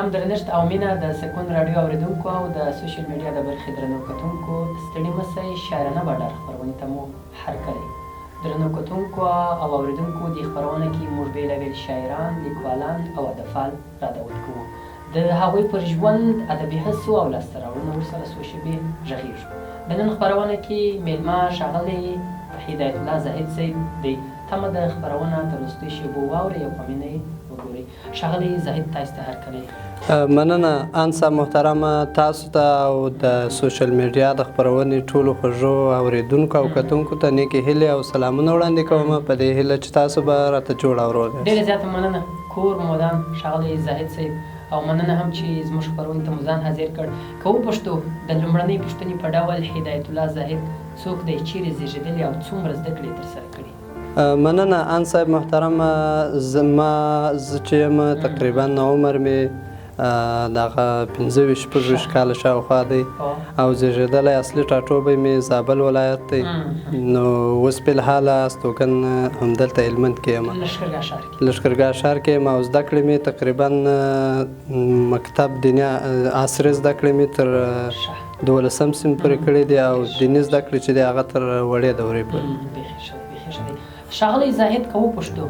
احترام درنښت او مینه د سکون راډیو اورېدونکو او د سوشل میډیا د برخې درنو کتونکو ستړي مه شئ شاعرانه بډار خپرونې ته مو هرکلی درنو کتونکو او اورېدونکو دې خپرونه کې موږ بېلابېل شاعران لیکوالان او ادبپال رادود کوو د هغوی پر ژوند ادبي هڅو او لاسته راوړنو ورسره څو شېبې غږېږو د نن خپرونه کې میلمه ښاغلی هدایت الله زاهد صاحب دی تمه د خپرونه تر وروستیو شېبو واورئ او په مینه یې وګورئ ښاغلی زاهد تاسو ته هرکلی مننه انسا محترمه تاسو ته او د سوشل میډیا د خپرونې ټولو خوږو اورېدونکو او کتونکو ته نیکې هیلې او سلامونه وړاندې کوم په دې هیله چې تاسو به راته جوړ او روغ یاست ډېره زیاته مننه کور مودان ښاغلی زاهد صاحب او مننه هم چې زموږ خپرونې ته مو ځان حاضر کړ که وپوښتو د لومړنۍ پوښتنې په ډول هدایت الله زاهد څوک دی چیرې زیږېدلی او څومره زده کړې یې ترسره کړي مننه ان صاحب محترمه زه چې یم تقریبا عمر مې دغه 15-16 کاله شاوخوا دی او زیږېدلی اصلي ټاټوبی مې زابل ولایت دی نو اوس فلحاله استوګن همدلته هلمند کې یم لښکرګاه ښار کې یم او زده کړې مې تقریبا مکتب دیني عصري زده کړې مې تر 12 صنف پورې کړې دي او دیني زده کړې چې دی هغه تر وړې دورې پورې ښاغلی زاهد که وپوښتو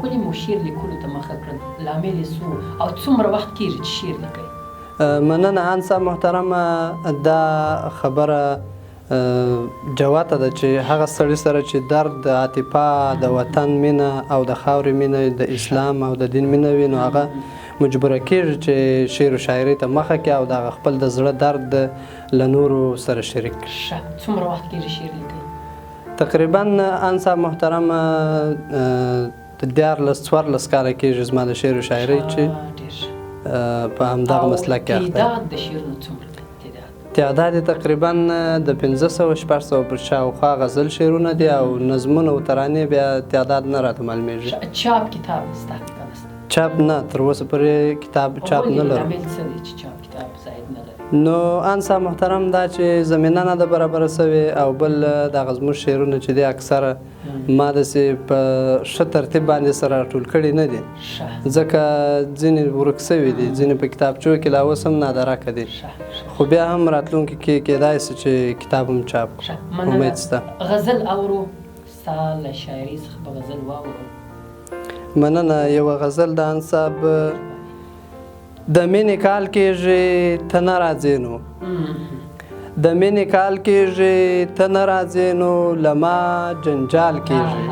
ولې مو شعر لیکلو ته مخه کړل لامل یې څه او څومره وخت کېږي چې شعر لیکئ مننه انسا محترمه دا خبره جواته ده چې هغه سړي سره چې درد د عاطفه د وطن مینه او د خاورې مینه د اسلام او د دین مینه وي نو هغه مجبوره کېږي چې شعر و شاعرۍ ته مخه کړي او د هغه خپل د زړه درد له نورو سره شریک کړي څومره وخت کېږي شعر لیکئ تقریبا انسا محترمه 14 کاله کېږي زما د شعر و شاعرۍ چې په همدغه مسلک کې اخته تعداد د شعرونو څومره دی تعداد یې تقریبا د 500-600 پر شاوخوا غزل شعرونه دي او نظمونه او ترانې بیا تعداد نه راته معلومېږي چاپ کتاب ستا چاپ نه تر اوسه پورې کتاب چاپ نه لرم لامل څه دی چې چاپ کتاب زاهد نه لري نو انسا محترم دا چې زمینه نه ده برابره سوې او بل دغه زموږ شعرونه چې دي اکثره ما داسې په ښه ترتیب باندې سره راټول کړي نه دي ځکه ځینې ورک سوي دي ځینې په کتابچو کې لا اوس هم نادرکه دي خو بیا هم راتلونکي کې کېدای شي چې کتاب هم چاپ کړو امید شته غزل اورو ستا له شاعرۍ څخه به غزل واورو مننه یوه غزل د انصاب د مینې کال کېږي ته نه راځې نو د مینې کال کېږي ته نه راځې نو له ما جنجال کېږي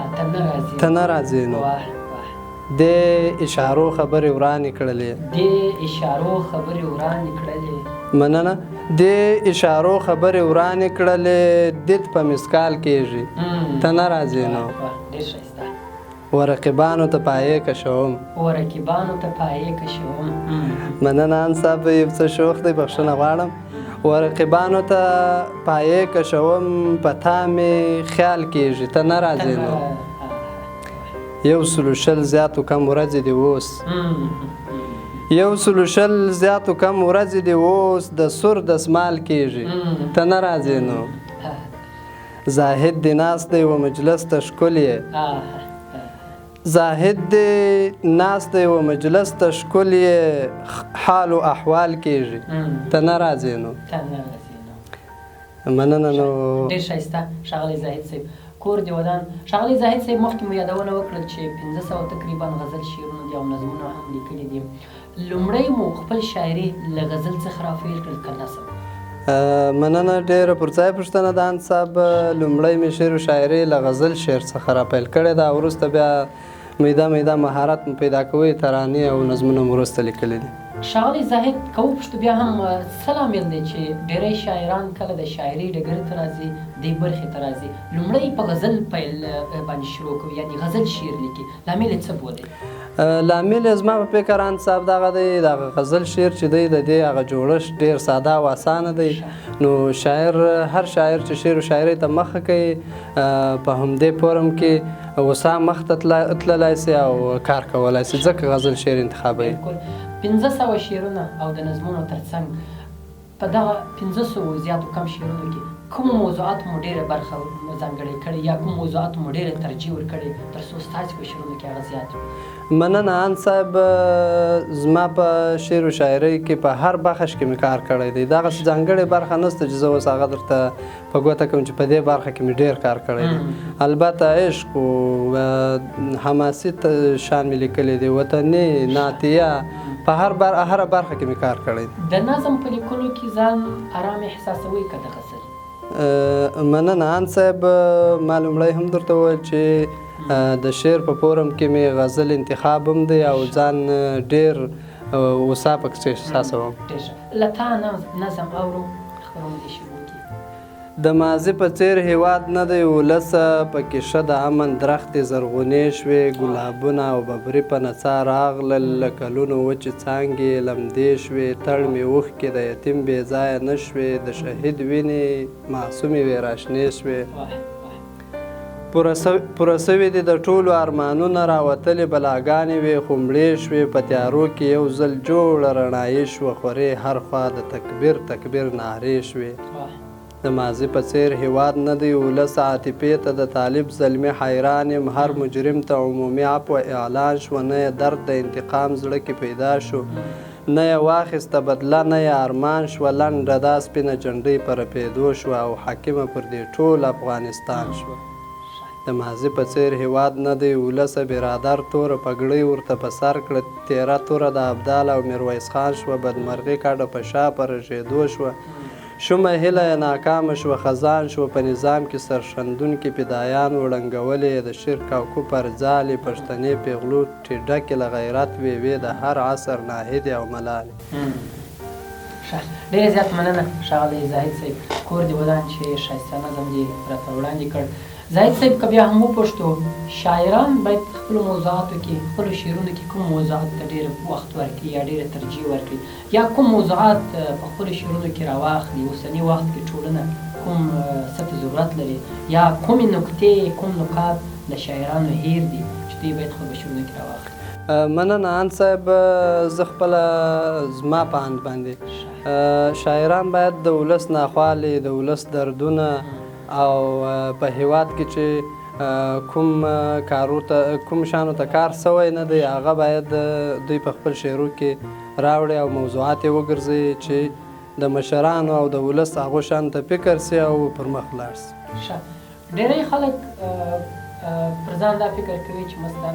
ته نه راځې نو د اشارو خبرې ورانې کړلې مننه د اشارو خبرې ورانې کړلې دت په مسکال کېږي ته نه راځې نو ورقیبانو ته پایې کشوم مننه انصاف یو څه شوق دی بخښنه غواړم ورقیبانو ته پایې کشوم په تا مې خیال کېږي ته نه راځې نو 100 زیات و کم ورځې دي اوس 100 زیات و کم ورځې دي اوس د سور دسمال کېږي ته نه راځې نو زاهد دی ناست دی و مجلس ته ښکلې زاهد دی ناست دی و مجلس ته ښکلې حال و احوال کېږي ته نه راځې نو مننه نو ډېر ښایسته ښاغلی زاهد صاحب کور دې ودان ښاغلی زاهد صاحب مخکې مو یادونه وکړل چې 500 تقریبا غزل شعرونه دي او نظمونه هم لیکلي دي لومړی مو خپل شاعري له غزل څخه راپیل کړل که نثر مننه ډېره پر ځای پوښتنه ده انصاب لومړی مې شعر و شاعري له غزل شعر څخه راپیل کړې ده وروسته بیا میده مهارت مو پیدا کوئ ترانې او نظمونه مو وروسته لیکلي دي ښاغلی زاهد که وپوښتو بیا هم څه لامل دی چې ډېری شاعران کله د شاعرۍ ډګر ته راځي دې برخې ته راځي لومړی په غزل پیل باندې شروع کوي یعنې غزل شعر لیکي لامل یې څه بولي لامل یې زما په فکر انصاف دغه دی دغه غزل شعر چې دی د دې هغه جوړښت ډېر ساده او اسانه دی نو شاعر هر شاعر چې شعر و شاعرۍ ته مخه کوي په همدې فورم کې وسا مخ ته تللی سي او کار کولی سي ځکه غزل شعر انتخابوي 500 شعرونه او د نظمونو ترڅنګ په دغه 500 زیاتو کم شعرونو کې کوم موضوعات مو ډېره برخه ځانګړې کړې یا کوم موضوعات مو ډېره ترجیح ورکړې تر څو ستاسې په شعرونو کې هغه زیات وي؟ مننه ان صاحب، زما په شعر و شاعرۍ کې په هر بخش کې مې کار کړی دی. دغسې ځانګړې برخه نشته چې زه اوس هغه درته په ګوته کړم چې په دې برخه کې مې ډېر کار کړی دی. البته عشق و حماسي شان مې لیکلی دی، وطني، نعتیه، په هره برخه کې مې کار کړی دی. د نظم په لیکلو کې ځان ارام احساسوئ که دغسې؟ مننه ان صاحب، ما لومړی هم درته وویل چې د شعر په فورم کې مې غزل انتخاب هم دی او ځان ډېر وسا پکې احساسوم. له تا نظم اورو خپرونه دې شروع کړي. د ماضي په څېر هېواد نه دی ولسه، پکې ښه د امن درختې زرغونې شوې، ګلابونه او ببري په نڅا راغلل، له کلونو وچې څانګې لمدې شوې، تړ مې اوښکې د یتیم بې ځایه نه شوې، د شهید وینې معصومې وې راشنې شوې، پوره سوي دي د ټولو ارمانونه، راوتلې بلاګانې وې خو مړې شوې، په تیارو کې یو ځل جوړه رڼایي شوه، خورې هر خوا د تکبیر تکبیر نارې شوې. د ماضي په څېر هېواد نه دی ولس، عاطفې ته د طالب زلمي حیران یم، هر مجرم ته عمومي عفو اعلان شوه، نه یې درد د انتقام زړه کې پیدا شو، نه یې واخیسته بدله، نه یې ارمان شوه، لنډه دا سپینه جنډۍ په رپېدو شوه او حاکمه پر دې ټول افغانستان شوه. د ماضي په څېر هېواد نه دی ولسه، برادر توره پګړۍ ورته په سر کړه، تیره توره د ابدال او میرویس خان شوه، بدمرغي کډه په شا په رژېدو شوه، شومه هیله یې ناکامه شوه، خزان شوه په نظام کې سرښندونکي فدایان وړنګولې د شرک او کفر ځالې، پښتنې پیغلو ډکې له غیرت وې د هر عصر ناهدې او ملالې. ډېره زیات مننه ښاغلی زاهد صاحب، کور دې ودان چې ښایسته نظم دې راته وړاندې کړ. زاهد صاحب که بیا هم وپوښتو، شاعران باید خپلو موضوعاتو کې خپلو شعرونو کې کوم موضوعات ته ډېر وخت ورکړي یا ډېره ترجیح ورکړي یا کوم موضوعات په خپلو شعرونو کې راواخلي؟ اوسني وخت کې ټولنه کوم څه ته ضرورت لري یا کومې نکتې کوم نکات د شاعرانو هیر دي چې دوی باید خپلو شعرونو کې راواخلي؟ مننه ان صاحب، زه خپله زما په اند باندې شاعران باید د ولس ناخوالې، د ولس دردونه او په هیواد کې چې کوم شانو ته کار سوی نه دی هغه باید دوی په خپل شعرو کې راوړي او موضوعات یې وګرځوي چې د مشرانو او د ولس هغو شانو ته فکر سي او پر مخ لاړ سي. ډېری خلک پر ځان دا فکر کوي چې مثلا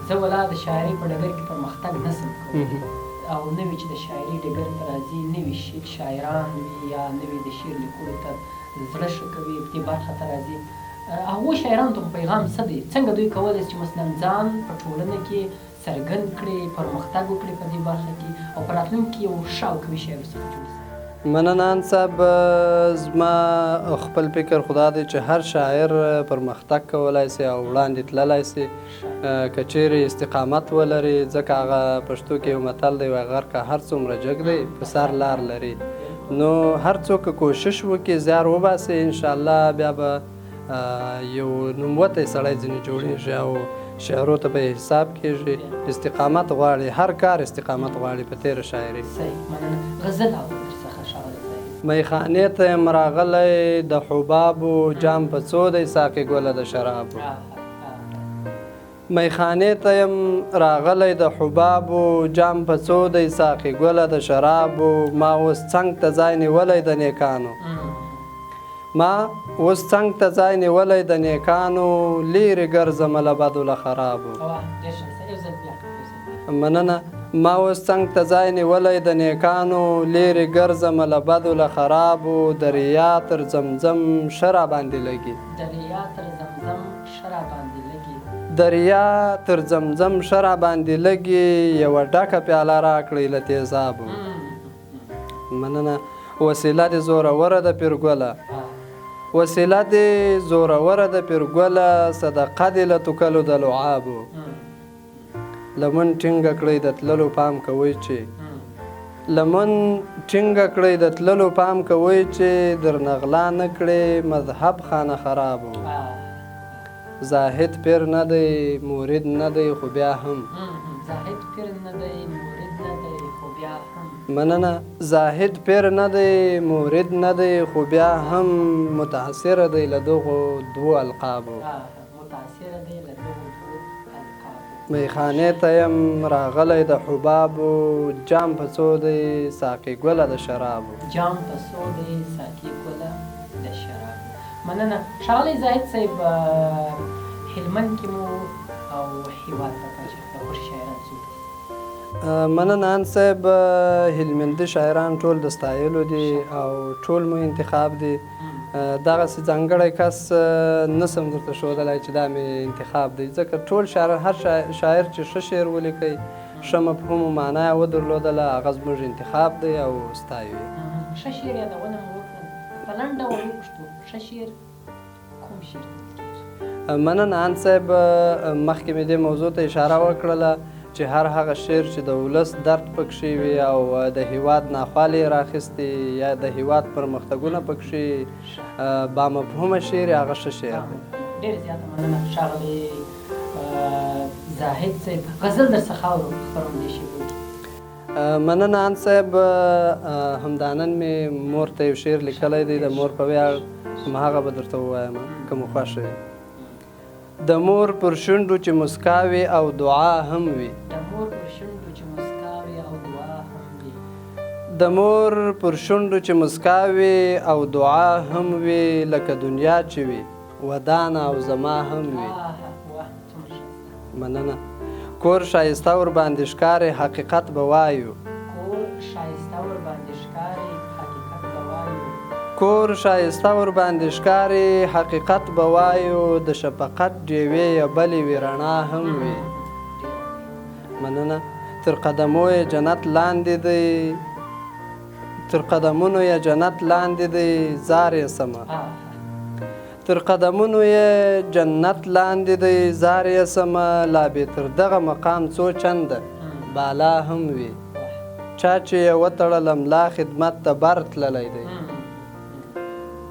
زه ولا د شاعرۍ په ډګر کې پرمختګ نسم کولی او نوي چې د شاعرۍ ډګر ته راځي نوي شاعران وي یا نوي د شعر لیکلو ته زړه ښه کوي په دې برخه ته راځي، هغو شاعرانو ته پیغام څه دی؟ څنګه دوی کولی چې مثلا ځان په ټولنه کې څرګند کړي، پرمختګ وکړي په دې برخه کې او په راتلونکي کې یو ښه او قوي شاعر څخه جوړ شي؟ مننه ان صاحب، زما خپل فکر خدا دی چې هر شاعر پرمختګ کولی سي او وړاندې تللی سي که چیرې استقامت ولري، ځکه هغه پښتو کې یو متل دی وایي غر که هر څومره جګ دی په سر لار لري. نو هر څوک کوشش وکړي، زیار وباسي، انشاءالله بیا به یو نوموتی سړی ځینې جوړېږي او شعرو ته به حساب کېږي. استقامت غواړي، هر کار استقامت غواړي په تېره شاعري. صحیح، مننه. غزل اورو درڅخه ښاغلی صاحب. میخانې ته یم راغلی د حبابو، جام په څو دی ساقي ګله د شرابو. میخانې ته یم راغلی د حبابو، جام په څو دی ساقي ګله د شرابو، ما اوس څنګ ته ځای نیولی د نیکانو، ما اوس څنګ ته ځای نیولی د نیکانو، لیرې ګرځمه له بدو له خرابو. مننه. ما اوس څنګ ته ځای نیولی د نیکانو، لیرې ګرځمه له بدو له خرابو، د ریا تر زمزم ښه راباندې لګي، د ریا تر زمزم ښه راباندې لګي، یوه ډکه پیاله راکړئ له تیزابو. مننه. وسیله دې زوروره د پیرګله، وسیله دې زوروره د پیرګله، صدقه دې له توکلو د لعابو. لمن ټینګه کړئ د تللو پام کوئ چې، لمن ټینګه کړئ د تللو پام کوئ چې، درنه غلا نه کړې مذهب خانه خرابو. زاهد پیر نه دی مرید نه دی خو بیا هم، زاهد پیر نه دی مرید نه دی خو بیا هم مننه. زاهد پیر نه دی مورد نه دی خو بیا هم متاثره دی له دغو دوو القابو. متاثره دی له دغو دوو القابو. میخانې ته یم راغلی د حبابو، جام په څو دی ساقي ګله د شرابو. جام په څو دی ساقي ګله د شرابو. مننه. ښاغلی زاهد صاحب، هلمند کې مو او هیواد په کچه د خوښ شاعران څوک دي؟ مننه ان صاحب، هلمندي شاعران ټول د ستایلو دي او ټول مو انتخاب دي. دغسې ځانګړی کس نسم درته ښودلی چې دا مې انتخاب دی، ځکه ټول شاعران، هر شاعر چې ښه شعر ولیکئ، ښه مفهوم و معنا یې ودرلودله، هغه زموږ انتخاب دی او ستایو یې. ښه شعر یادونه مو وکړه، په لنډ ډول وپوښتو ښه شعر کوم شعر ته کېږي؟ مننه ان صاحب، مخکې مې دې موضوع ته اشاره وکړله چې هر هغه شعر چې د ولس درد پکښې وي او د هیواد ناخوالې راخیستې یا د هیواد پرمختګونه پکښې بامفهومه شعر یې، هغه ښه شعر دی. ډېر زیاته مننه ښاغلی زاهد صاحب. غزل درڅخه اورو خپرونې شي وکړي. مننه ان صاحب، همدا نن مې مور ته یو شعر لیکلی دی، د مور په ویاړ، همهغه به درته ووایم که مو خوښ وي. د مور پر شونډو چې مسکا وي او دعا هم وي. د مور پر شونډو چې مسکا وي او دعا هم وي. د مور پر شونډو چې مسکا وي او دعا هم وي، لکه دنیا چې وي ودان او زما هم وي. مننه. کور ښایسته ورباندې ښکاري، حقیقت به وایو. کور ښایسته ورباندې ښکاري، حقیقت به وایو. کور ښایسته ورباندې ښکاري، حقیقت به وایو. د شفقت ډیوې یا بلې وي، رڼا هم وي. مننه. تر قدمو یې جنت لاندې دی، تر قدمونو یې جنت لاندې دی، زار یې سمه. تر قدمونو یې جنت لاندې دی، زار یې سمه. لا بې تر دغه مقام څو چنده بالا هم وي. چا چې یې وتړله ملا خدمت ته بر تللی دی.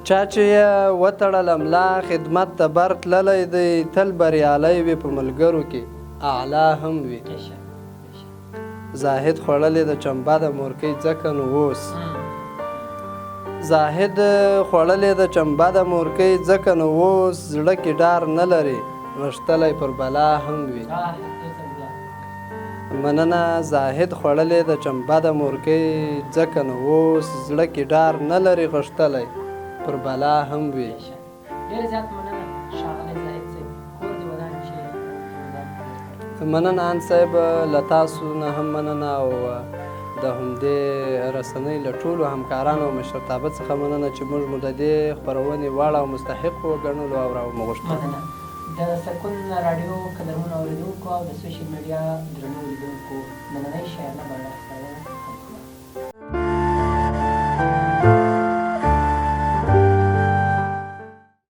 چا چې یې وتړله ملا خدمت ته بر تللی دی، تل بریالی وي په ملګرو کې اعلی هم وي. زاهد خوړلې د چمبه د مورکۍ ځکه نو اوس. زاهد خوړلې د چمبه د مورکۍ ځکه نو اوس، زړه کې ډار نه لري، غښتلی پر بلا هم وي. مننه. زاهد خوړلې د چمبه د مورکۍ ځکه نو اوس، زړه کې ډار نه لري، غښتلی پر بلا هم وي. ډېر زیات مننه ښاغلی زاهد صاحب. کور دې ودان چې مننه ان صاحب، له تاسو نه هم مننه او د همدې رسنۍ له ټولو همکارانو او مشرتابه څخه مننه چې موږ مو د دې خپرونې وړ او مستحق وګڼلو او راومو غوښتلو. مننه. د سکون راډیو قدرمنو اورېدونکو او د سوشل میډیا درنو لیدونکو، نننۍ شاعرانه بڼه خپرونه